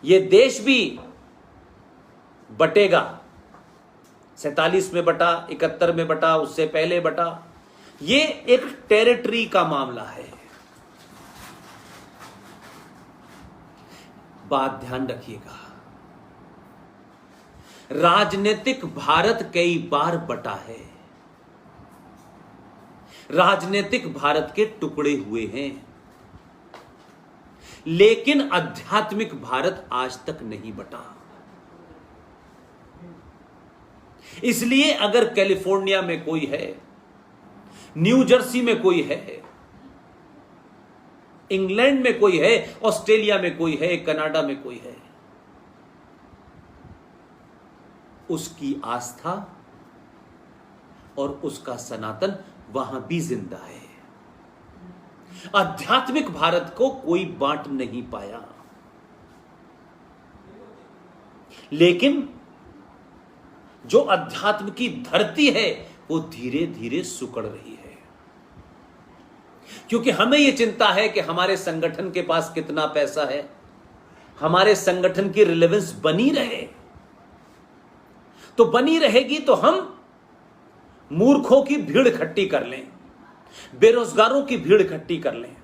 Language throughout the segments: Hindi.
ये देश भी बटेगा, 47 में बटा, 71 में बटा, उससे पहले बटा। ये एक टेरिटरी का मामला है। बात ध्यान रखिएगा, राजनीतिक भारत कई बार बटा है, राजनीतिक भारत के टुकड़े हुए हैं, लेकिन आध्यात्मिक भारत आज तक नहीं बटा। इसलिए अगर कैलिफोर्निया में कोई है, न्यू जर्सी में कोई है, इंग्लैंड में कोई है, ऑस्ट्रेलिया में कोई है, कनाडा में कोई है, उसकी आस्था और उसका सनातन वहां भी जिंदा है। आध्यात्मिक भारत को कोई बांट नहीं पाया, लेकिन जो अध्यात्म की धरती है वो धीरे धीरे सुकड़ रही है, क्योंकि हमें यह चिंता है कि हमारे संगठन के पास कितना पैसा है, हमारे संगठन की रिलेवेंस बनी रहे। तो बनी रहेगी तो हम मूर्खों की भीड़ इकट्ठी कर लें, बेरोजगारों की भीड़ इकट्ठी कर लें,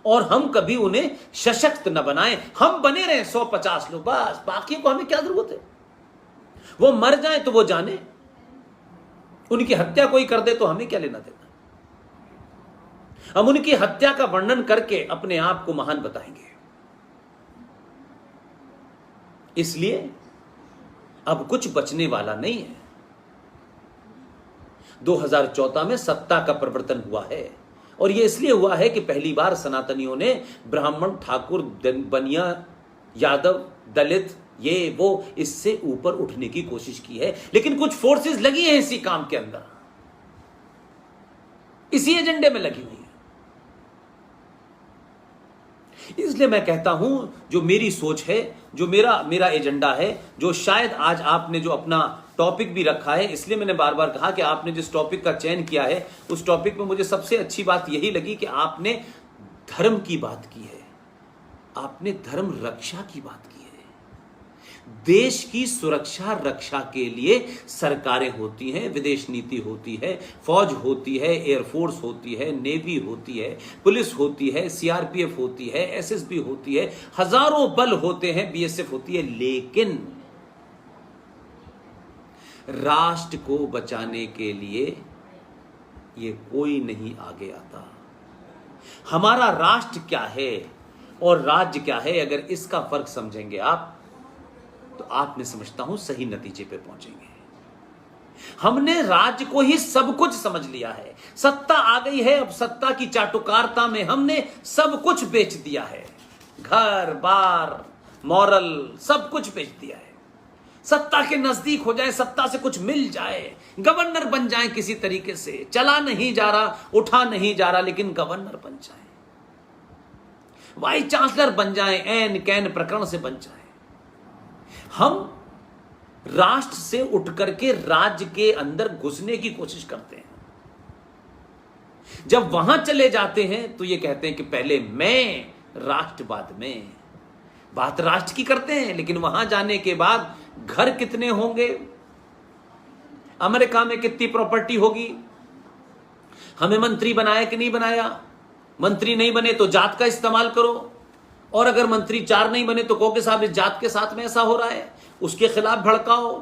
और हम कभी उन्हें सशक्त न बनाएं। हम बने रहें 150 लोग, बस, बाकी को हमें क्या जरूरत है। वो मर जाए तो वो जाने, उनकी हत्या कोई कर दे तो हमें क्या लेना देना। हम उनकी हत्या का वर्णन करके अपने आप को महान बताएंगे। इसलिए अब कुछ बचने वाला नहीं है। 2014 में सत्ता का परिवर्तन हुआ है, और यह इसलिए हुआ है कि पहली बार सनातनियों ने ब्राह्मण, ठाकुर, बनिया, यादव, दलित, ये वो, इससे ऊपर उठने की कोशिश की है। लेकिन कुछ फोर्सेस लगी हैं इसी काम के अंदर, इसी एजेंडे में लगी हुई है। इसलिए मैं कहता हूं, जो मेरी सोच है, जो मेरा एजेंडा है, जो शायद आज आपने जो अपना टॉपिक भी रखा है, इसलिए मैंने बार बार कहा कि आपने जिस टॉपिक का चयन किया है, उस टॉपिक में मुझे सबसे अच्छी बात यही लगी कि आपने धर्म की बात की है, आपने धर्म रक्षा की बात की है। देश की सुरक्षा रक्षा के लिए सरकारें होती हैं, विदेश नीति होती है, फौज होती है, एयरफोर्स होती है, नेवी होती है, पुलिस होती है, सीआरपीएफ होती है, एसएसबी होती है, हजारों बल होते हैं, बीएसएफ होती है। लेकिन राष्ट्र को बचाने के लिए ये कोई नहीं आगे आता। हमारा राष्ट्र क्या है और राज्य क्या है, अगर इसका फर्क समझेंगे आप, तो आप, मैं समझता हूं, सही नतीजे पे पहुंचेंगे। हमने राज्य को ही सब कुछ समझ लिया है, सत्ता आ गई है, अब सत्ता की चाटुकारिता में हमने सब कुछ बेच दिया है, घर बार, मॉरल, सब कुछ बेच दिया है। सत्ता के नजदीक हो जाए, सत्ता से कुछ मिल जाए, गवर्नर बन जाए किसी तरीके से, चला नहीं जा रहा, उठा नहीं जा रहा, लेकिन गवर्नर बन जाए, वाइस चांसलर बन जाए, एन कैन प्रकरण से बन जाए। हम राष्ट्र से उठ करके राज्य के अंदर घुसने की कोशिश करते हैं। जब वहां चले जाते हैं तो ये कहते हैं कि पहले मैं, राष्ट्र बाद में। बात राष्ट्र की करते हैं, लेकिन वहां जाने के बाद घर कितने होंगे, अमेरिका में कितनी प्रॉपर्टी होगी, हमें मंत्री बनाया कि नहीं बनाया, मंत्री नहीं बने तो जात का इस्तेमाल करो, और अगर मंत्री 4 नहीं बने तो कहो कि साहब इस जात के साथ में ऐसा हो रहा है, उसके खिलाफ भड़काओ,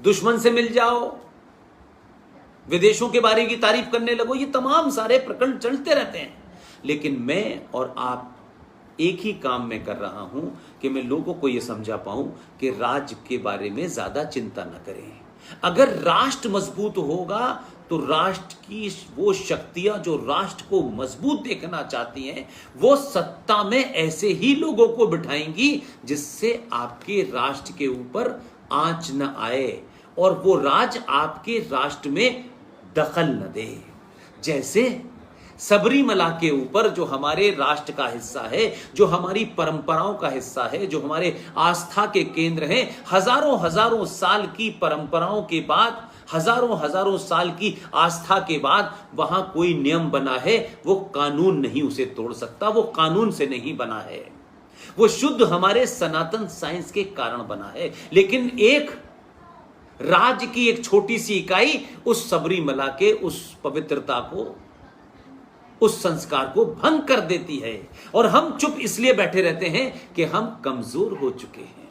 दुश्मन से मिल जाओ, विदेशों के बारे की तारीफ करने लगो। ये तमाम सारे प्रकरण चलते रहते हैं। लेकिन मैं और आप एक ही काम में कर रहा हूं कि मैं लोगों को यह समझा पाऊं कि राज्य के बारे में ज्यादा चिंता न करें। अगर राष्ट्र मजबूत होगा तो राष्ट्र की वो शक्तियां जो राष्ट्र को मजबूत देखना चाहती हैं, वो सत्ता में ऐसे ही लोगों को बिठाएंगी जिससे आपके राष्ट्र के ऊपर आंच न आए और वो राज आपके राष्ट्र में दखल न दे। जैसे सबरीमला के ऊपर, जो हमारे राष्ट्र का हिस्सा है, जो हमारी परंपराओं का हिस्सा है, जो हमारे आस्था के केंद्र हैं, हजारों हजारों साल की परंपराओं के बाद हजारों हजारों साल की आस्था के बाद वहां कोई नियम बना है, वो कानून नहीं उसे तोड़ सकता, वो कानून से नहीं बना है, वो शुद्ध हमारे सनातन साइंस के कारण बना है। लेकिन एक राज्य की एक छोटी सी इकाई उस सबरीमला के उस पवित्रता को, उस संस्कार को भंग कर देती है। और हम चुप इसलिए बैठे रहते हैं कि हम कमजोर हो चुके हैं,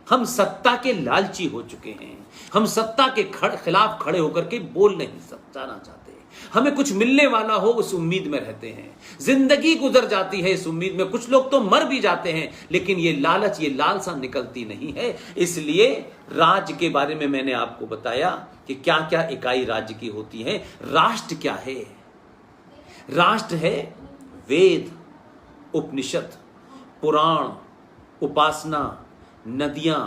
हम सत्ता के लालची हो चुके हैं, हम सत्ता के खिलाफ खड़े होकर के बोल नहीं जाना चाहते, हमें कुछ मिलने वाला हो उस उम्मीद में रहते हैं, जिंदगी गुजर जाती है इस उम्मीद में, कुछ लोग तो मर भी जाते हैं, लेकिन ये लालच, ये लालसा निकलती नहीं है। इसलिए राज्य के बारे में मैंने आपको बताया कि क्या क्या इकाई राज्य की होती है। राष्ट्र क्या है? राष्ट्र है वेद, उपनिषद, पुराण, उपासना, नदियां,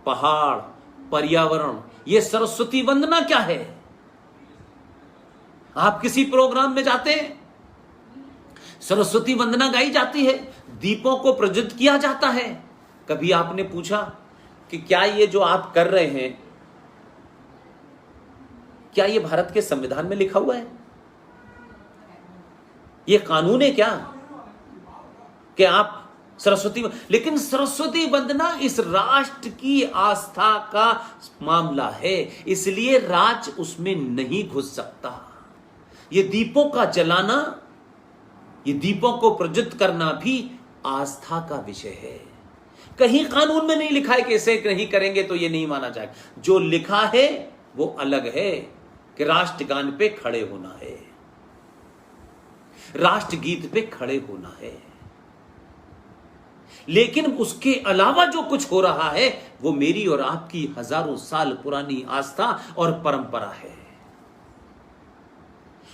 पहाड़, पर्यावरण। ये सरस्वती वंदना क्या है? आप किसी प्रोग्राम में जाते हैं, सरस्वती वंदना गाई जाती है, दीपों को प्रज्वलित किया जाता है। कभी आपने पूछा कि क्या ये जो आप कर रहे हैं, क्या ये भारत के संविधान में लिखा हुआ है? ये कानून है क्या कि आप सरस्वती? लेकिन सरस्वती वंदना इस राष्ट्र की आस्था का मामला है, इसलिए राज उसमें नहीं घुस सकता। ये दीपों का जलाना, ये दीपों को प्रज्वलित करना भी आस्था का विषय है। कहीं कानून में नहीं लिखा है कि इसे नहीं करेंगे तो ये नहीं माना जाएगा। जो लिखा है वो अलग है कि राष्ट्रगान पे खड़े होना है, राष्ट्रगीत पे खड़े होना है। लेकिन उसके अलावा जो कुछ हो रहा है वो मेरी और आपकी हजारों साल पुरानी आस्था और परंपरा है।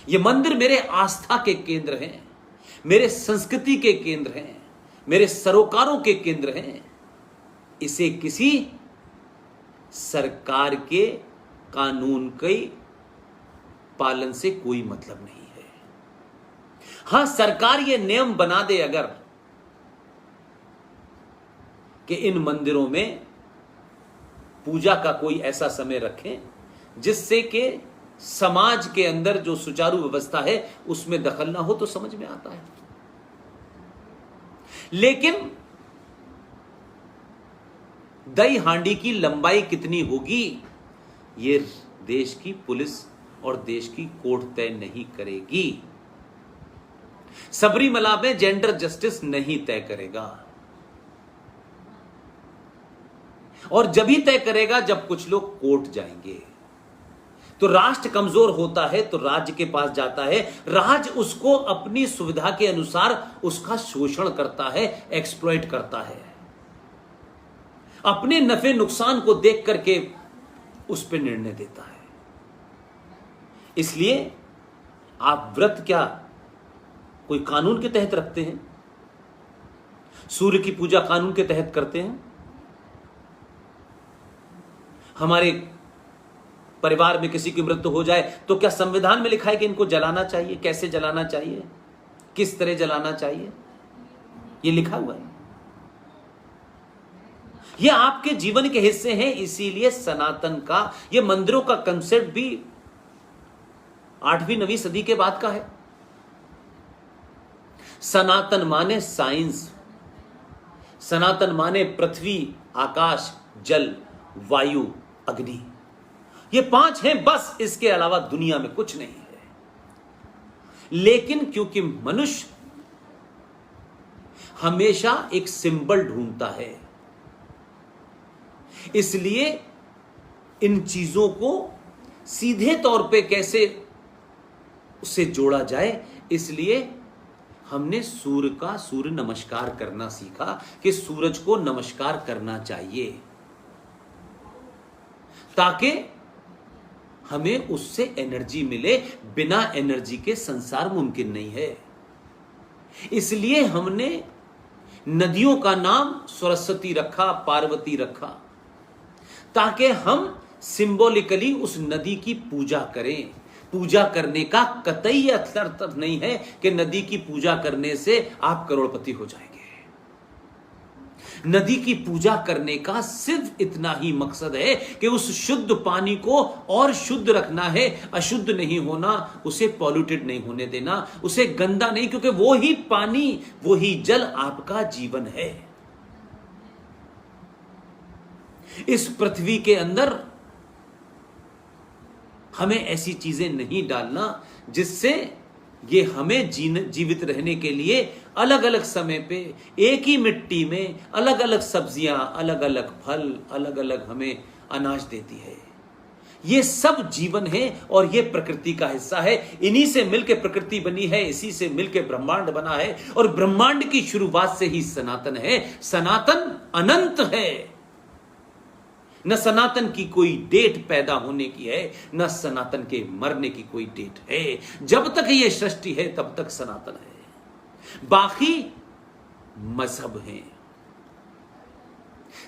ये मंदिर मेरे आस्था के केंद्र हैं, मेरे संस्कृति के केंद्र हैं, मेरे सरोकारों के केंद्र हैं। इसे किसी सरकार के कानून के पालन से कोई मतलब नहीं है। हां, सरकार ये नियम बना दे अगर कि इन मंदिरों में पूजा का कोई ऐसा समय रखें जिससे कि समाज के अंदर जो सुचारू व्यवस्था है उसमें दखल ना हो, तो समझ में आता है। लेकिन दही हांडी की लंबाई कितनी होगी ये देश की पुलिस और देश की कोर्ट तय नहीं करेगी। सबरीमला में जेंडर जस्टिस नहीं तय करेगा, और जब ही तय करेगा जब कुछ लोग कोर्ट जाएंगे। तो राष्ट्र कमजोर होता है तो राज्य के पास जाता है, राज्य उसको अपनी सुविधा के अनुसार उसका शोषण करता है, एक्सप्लॉइट करता है, अपने नफे नुकसान को देख करके उस पर निर्णय देता है। इसलिए आप व्रत क्या कोई कानून के तहत रखते हैं? सूर्य की पूजा कानून के तहत करते हैं? हमारे परिवार में किसी की मृत्यु हो जाए तो क्या संविधान में लिखा है कि इनको जलाना चाहिए, कैसे जलाना चाहिए, किस तरह जलाना चाहिए? ये लिखा हुआ है। ये आपके जीवन के हिस्से हैं। इसीलिए सनातन का ये मंदिरों का कंसेप्ट भी 8वीं 9वीं सदी के बाद का है। सनातन माने साइंस, सनातन माने पृथ्वी, आकाश, जल, वायु, अग्नि। ये 5 हैं बस, इसके अलावा दुनिया में कुछ नहीं है। लेकिन क्योंकि मनुष्य हमेशा एक सिंबल ढूंढता है, इसलिए इन चीजों को सीधे तौर पे कैसे उससे जोड़ा जाए, इसलिए हमने सूर्य नमस्कार करना सीखा कि सूरज को नमस्कार करना चाहिए ताकि हमें उससे एनर्जी मिले। बिना एनर्जी के संसार मुमकिन नहीं है। इसलिए हमने नदियों का नाम सरस्वती रखा, पार्वती रखा, ताकि हम सिंबॉलिकली उस नदी की पूजा करें। पूजा करने का कतई अर्थ नहीं है कि नदी की पूजा करने से आप करोड़पति हो जाएंगे। नदी की पूजा करने का सिर्फ इतना ही मकसद है कि उस शुद्ध पानी को और शुद्ध रखना है, अशुद्ध नहीं होना, उसे पॉल्यूटेड नहीं होने देना, उसे गंदा नहीं, क्योंकि वो ही पानी, वो ही जल आपका जीवन है। इस पृथ्वी के अंदर हमें ऐसी चीजें नहीं डालना जिससे ये हमें जीवित रहने के लिए अलग अलग समय पे एक ही मिट्टी में अलग अलग सब्जियां, अलग अलग फल, अलग अलग हमें अनाज देती है। ये सब जीवन है और ये प्रकृति का हिस्सा है। इन्हीं से मिलकर प्रकृति बनी है, इसी से मिलकर ब्रह्मांड बना है और ब्रह्मांड की शुरुआत से ही सनातन है। सनातन अनंत है। न सनातन की कोई डेट पैदा होने की है, न सनातन के मरने की कोई डेट है। जब तक ये सृष्टि है तब तक सनातन है। बाकी मजहब हैं।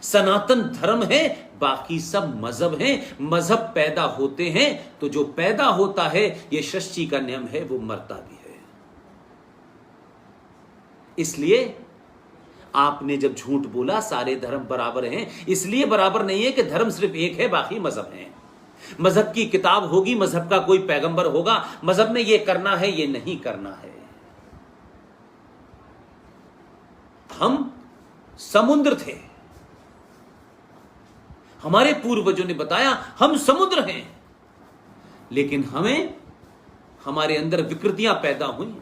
सनातन धर्म है, बाकी सब मजहब हैं। मजहब पैदा होते हैं तो जो पैदा होता है, ये सृष्टि का नियम है, वो मरता भी है। इसलिए आपने जब झूठ बोला सारे धर्म बराबर हैं, इसलिए बराबर नहीं है कि धर्म सिर्फ एक है, बाकी मजहब हैं। मजहब की किताब होगी, मजहब का कोई पैगंबर होगा, मजहब में यह करना है, यह नहीं करना है। हम समुद्र थे, हमारे पूर्वजों ने बताया हम समुद्र हैं, लेकिन हमारे अंदर विकृतियां पैदा हुई,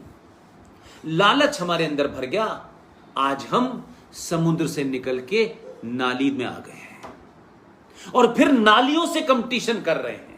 लालच हमारे अंदर भर गया। आज हम समुद्र से निकल के नाली में आ गए हैं और फिर नालियों से कंपटीशन कर रहे हैं।